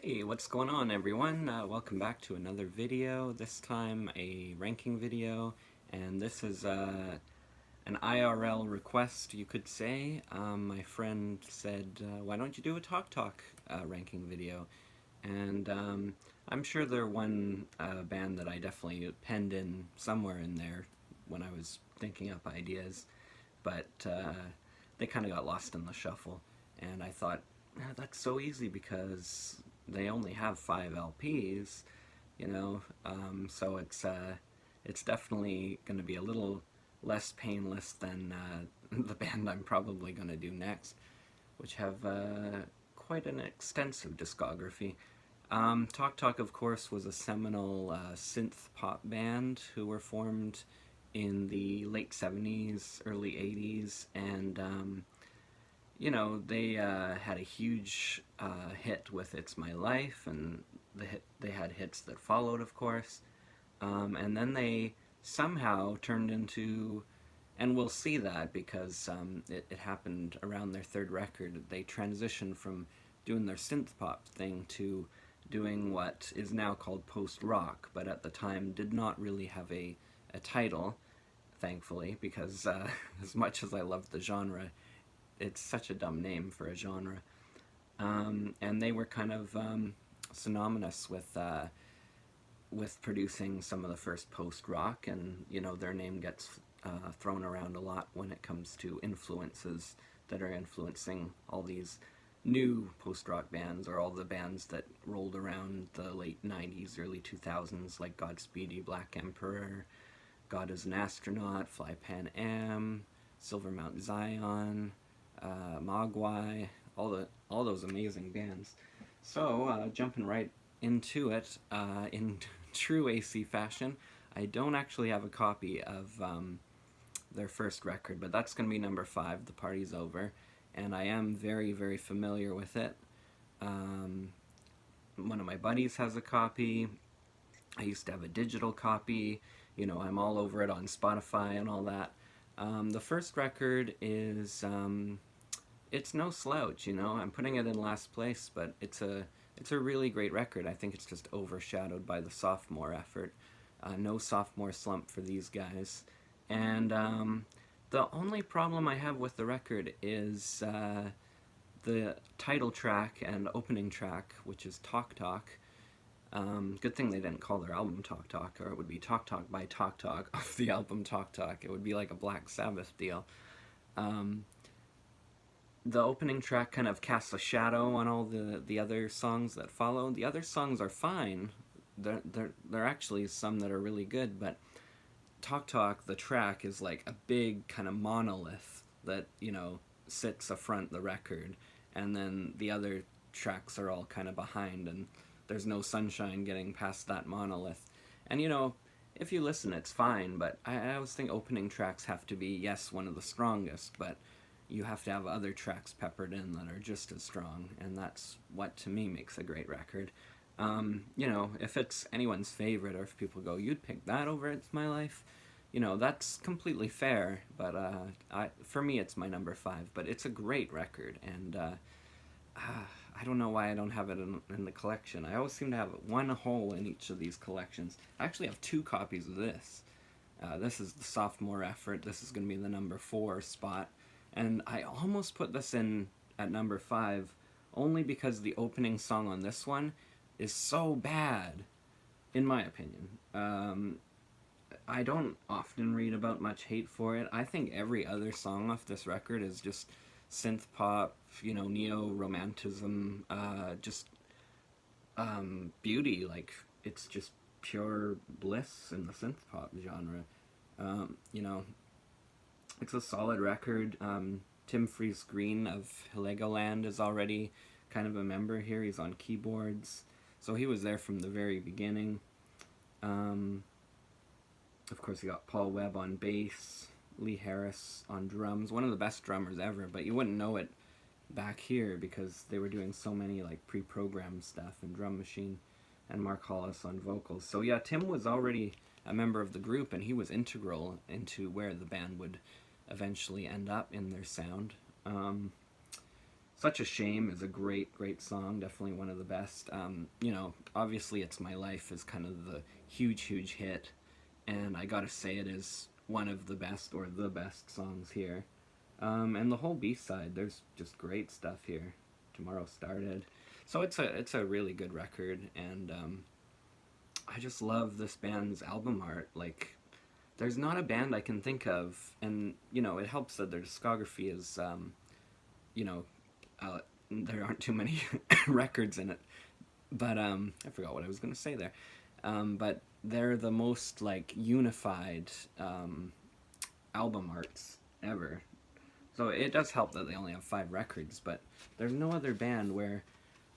Hey, what's going on everyone? Welcome back to another video, this time a ranking video, and this is an IRL request, you could say. My friend said, why don't you do a Talk Talk ranking video? And I'm sure they're one band that I definitely penned in somewhere in there when I was thinking up ideas, but they kind of got lost in the shuffle, and I thought, that's so easy because they only have 5 LPs, so it's definitely going to be a little less painless than the band I'm probably going to do next, which have quite an extensive discography. Talk Talk, of course, was a seminal synth pop band who were formed in the late 70s, early 80s, and they had a huge hit with It's My Life, and they had hits that followed, of course. And then they somehow turned into, and we'll see that because it happened around their third record, they transitioned from doing their synth pop thing to doing what is now called post-rock, but at the time did not really have a title, thankfully, because as much as I love the genre, it's such a dumb name for a genre. And they were kind of synonymous with producing some of the first post-rock, and their name gets thrown around a lot when it comes to influences that are influencing all these new post-rock bands, or all the bands that rolled around the late 90s, early 2000s, like Godspeedy, Black Emperor, God is an Astronaut, Fly Pan Am, Silver Mount Zion, Mogwai, all those amazing bands. So jumping right into it, in true AC fashion, I don't actually have a copy of their first record, but that's going to be number 5, The Party's Over, and I am very, very familiar with it. One of my buddies has a copy. I used to have a digital copy. I'm all over it on Spotify and all that. The first record is, it's no slouch, I'm putting it in last place, but it's a really great record. I think it's just overshadowed by the sophomore effort. No sophomore slump for these guys. And the only problem I have with the record is the title track and opening track, which is Talk Talk. Good thing they didn't call their album Talk Talk, or it would be Talk Talk by Talk Talk off the album Talk Talk. It would be like a Black Sabbath deal. The opening track kind of casts a shadow on all the other songs that follow. The other songs are fine. There are actually some that are really good, but Talk Talk, the track, is like a big kind of monolith that, sits affront the record, and then the other tracks are all kind of behind, and there's no sunshine getting past that monolith. And if you listen, it's fine, but I always think opening tracks have to be, yes, one of the strongest, but you have to have other tracks peppered in that are just as strong, and that's what, to me, makes a great record. If it's anyone's favorite, or if people go, you'd pick that over It's My Life, that's completely fair, but for me, it's my number 5, but it's a great record, and I don't know why I don't have it in the collection. I always seem to have one hole in each of these collections. I actually have 2 copies of this. This is the sophomore effort. This is going to be the number 4 spot. And I almost put this in at number 5 only because the opening song on this one is so bad, in my opinion. I don't often read about much hate for it. I think every other song off this record is just synth pop, neo-romanticism, just beauty. Like, it's just pure bliss in the synth pop genre. It's a solid record. Tim Fries-Green of Helegoland is already kind of a member here. He's on keyboards, so he was there from the very beginning. Of course, you got Paul Webb on bass, Lee Harris on drums, one of the best drummers ever, but you wouldn't know it back here because they were doing so many like pre-programmed stuff and drum machine, and Mark Hollis on vocals. So yeah, Tim was already a member of the group, and he was integral into where the band would eventually end up in their sound. Such a Shame is a great song, definitely one of the best. Obviously It's My Life is kind of the huge hit, and I gotta say it is one of the best or the best songs here. And the whole B-side, there's just great stuff here. Tomorrow Started. So it's a really good record, and I just love this band's album art. Like, there's not a band I can think of, and it helps that their discography is, you know, there aren't too many records in it. But I forgot what I was gonna say there. But they're the most like unified album arts ever. So it does help that they only have 5 records, but there's no other band where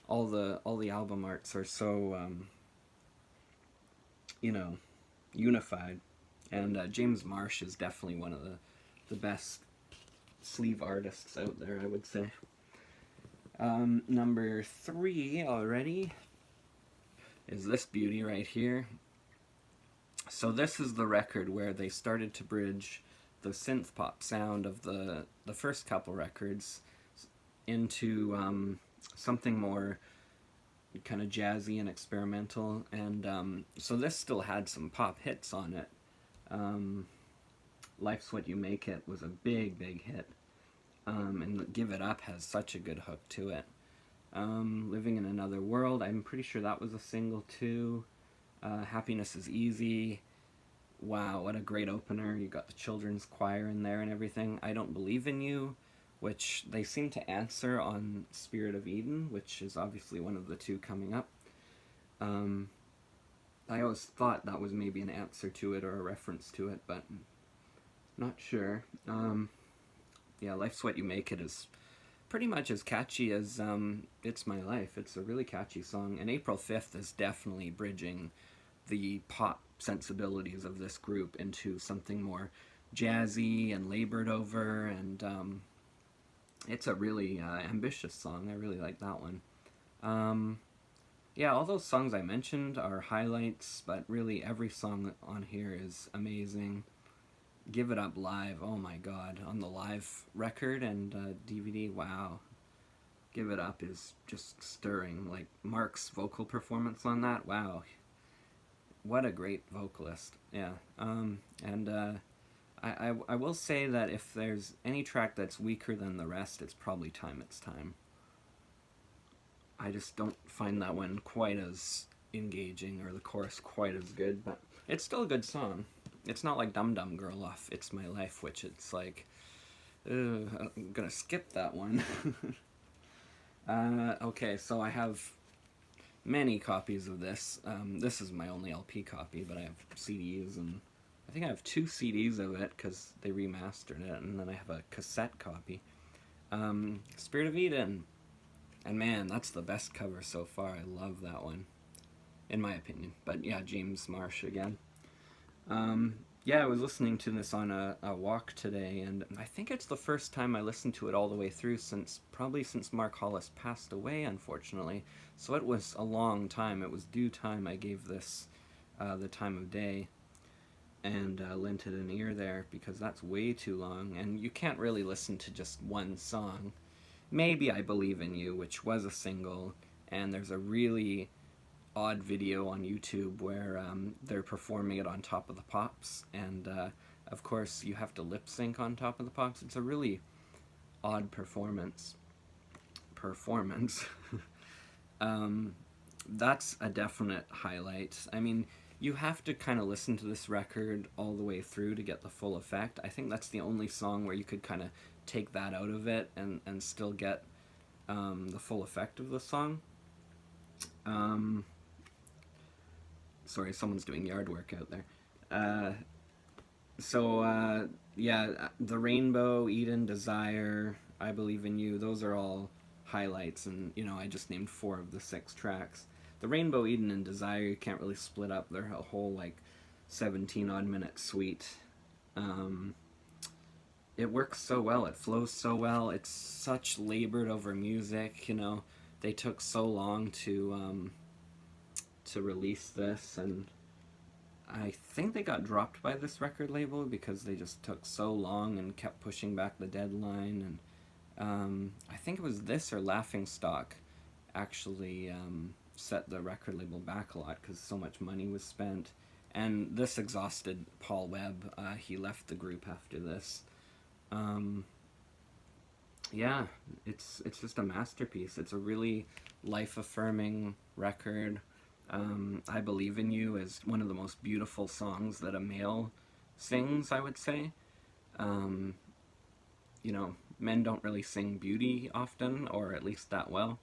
all the album arts are so unified. And James Marsh is definitely one of the best sleeve artists out there, I would say. Number 3 already is this beauty right here. So this is the record where they started to bridge the synth pop sound of the first couple records into something more kind of jazzy and experimental, and so this still had some pop hits on it. Life's What You Make It was a big hit, and Give It Up has such a good hook to it. Living in Another World, I'm pretty sure that was a single too. Happiness Is Easy. Wow, what a great opener. You got the children's choir in there and everything. I Don't Believe in You, which they seem to answer on Spirit of Eden, which is obviously one of the 2 coming up. I always thought that was maybe an answer to it or a reference to it, but not sure. Yeah, Life's What You Make It is pretty much as catchy as It's My Life. It's a really catchy song, and April 5th is definitely bridging the pop sensibilities of this group into something more jazzy and labored over, and it's a really ambitious song. I really like that one. Yeah, all those songs I mentioned are highlights, but really every song on here is amazing. Give It Up live, oh my god, on the live record and DVD, wow. Give It Up is just stirring. Like, Mark's vocal performance on that, wow. What a great vocalist, yeah. I will say that if there's any track that's weaker than the rest, it's probably Time It's Time. I just don't find that one quite as engaging, or the chorus quite as good, but it's still a good song. It's not like Dum Dum Girl off It's My Life, which it's like, I'm gonna skip that one. Okay, so I have many copies of this. This is my only LP copy, but I have CDs, and I think I have 2 CDs of it because they remastered it, and then I have a cassette copy. Spirit of Eden. And man, that's the best cover so far. I love that one, in my opinion. But yeah, James Marsh again. Yeah, I was listening to this on a walk today, and I think it's the first time I listened to it all the way through probably since Mark Hollis passed away, unfortunately. So it was a long time. It was due time I gave this the time of day, and lent it an ear there, because that's way too long, and you can't really listen to just one song. Maybe I Believe in You, which was a single, and there's a really odd video on YouTube where they're performing it on Top of the Pops, and of course you have to lip sync on Top of the Pops. It's a really odd performance. That's a definite highlight. I mean, you have to kind of listen to this record all the way through to get the full effect. I think that's the only song where you could kind of take that out of it and still get the full effect of the song. Sorry, someone's doing yard work out there. Yeah, The Rainbow, Eden, Desire, I Believe in You, those are all highlights, and I just named 4 of the 6 tracks. The Rainbow, Eden, and Desire you can't really split up. They're a whole 17 odd minute suite. It works so well, it flows so well, it's such labored over music. They took so long to release this, and I think they got dropped by this record label because they just took so long and kept pushing back the deadline, I think it was this or Laughing Stock actually set the record label back a lot because so much money was spent. And this exhausted Paul Webb. He left the group after this. Um, yeah, it's just a masterpiece. It's a really life-affirming record. I Believe in You is one of the most beautiful songs that a male sings, I would say. Um, you know, men don't really sing beauty often, or at least that well.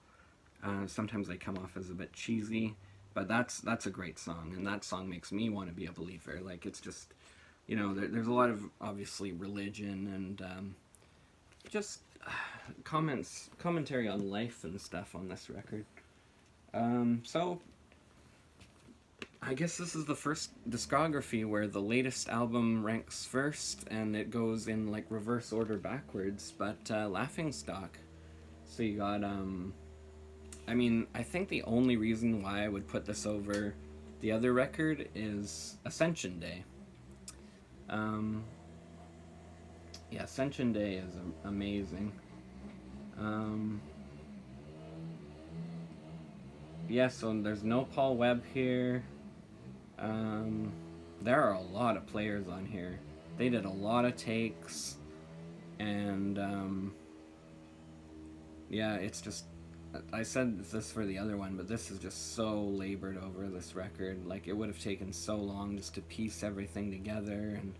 Sometimes they come off as a bit cheesy, but that's a great song, and that song makes me want to be a believer. Like, it's just, there's a lot of obviously religion and just commentary on life and stuff on this record. So I guess this is the first discography where the latest album ranks first, and it goes in like reverse order backwards, but Laughing Stock. So you got, I think the only reason why I would put this over the other record is Ascension Day. Yeah, Ascension Day is amazing. Yeah, so there's no Paul Webb here. There are a lot of players on here. They did a lot of takes, and yeah, it's just, I said this for the other one, but this is just so labored over, this record. Like, it would have taken so long just to piece everything together, and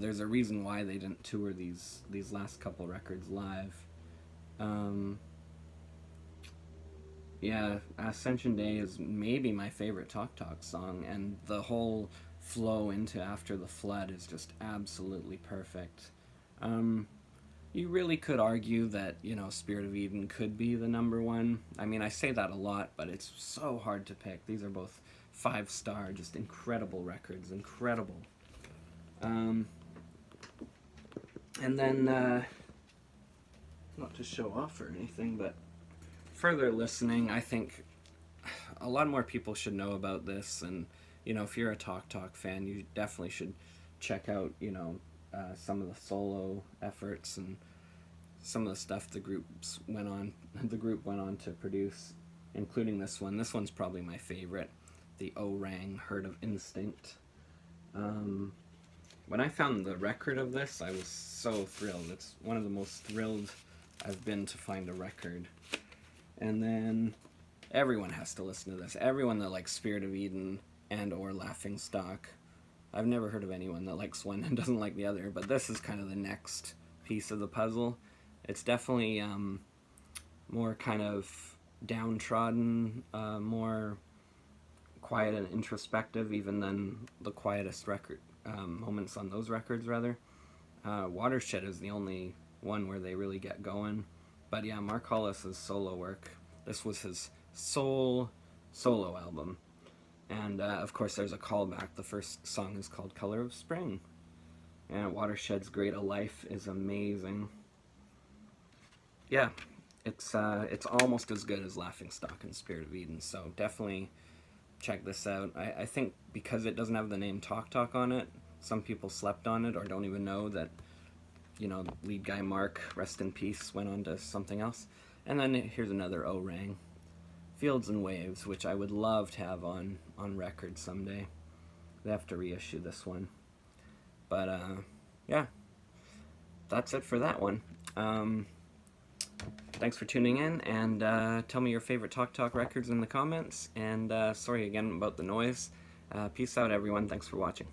there's a reason why they didn't tour these last couple records live. Yeah, Ascension Day is maybe my favorite Talk Talk song, and the whole flow into After the Flood is just absolutely perfect. You really could argue that, Spirit of Eden could be the number one. I say that a lot, but it's so hard to pick. These are both 5-star, just incredible records, incredible. And then, not to show off or anything, but further listening, I think a lot more people should know about this, and if you're a Talk Talk fan, you definitely should check out some of the solo efforts and some of the stuff the group went on to produce, including this one. This one's probably my favorite, the Orang Herd of Instinct. When I found the record of this, I was so thrilled. It's one of the most thrilled I've been to find a record. And then everyone has to listen to this. Everyone that likes Spirit of Eden and or Laughing Stock. I've never heard of anyone that likes one and doesn't like the other, but this is kind of the next piece of the puzzle. It's definitely more kind of downtrodden, more quiet and introspective, even than the quietest record moments on those records, rather. Watershed is the only one where they really get going. But yeah, Mark Hollis' solo work. This was his solo album. And of course there's a callback. The first song is called Color of Spring. And Watershed's Great A Life is amazing. Yeah, it's almost as good as Laughing Stock and Spirit of Eden, so definitely check this out. I think because it doesn't have the name Talk Talk on it, some people slept on it or don't even know that lead guy Mark, rest in peace, went on to something else. And then here's another Orang, Fields and Waves, which I would love to have on record someday. They have to reissue this one. But, yeah, that's it for that one. Thanks for tuning in, and tell me your favorite Talk Talk records in the comments. And sorry again about the noise. Peace out, everyone. Thanks for watching.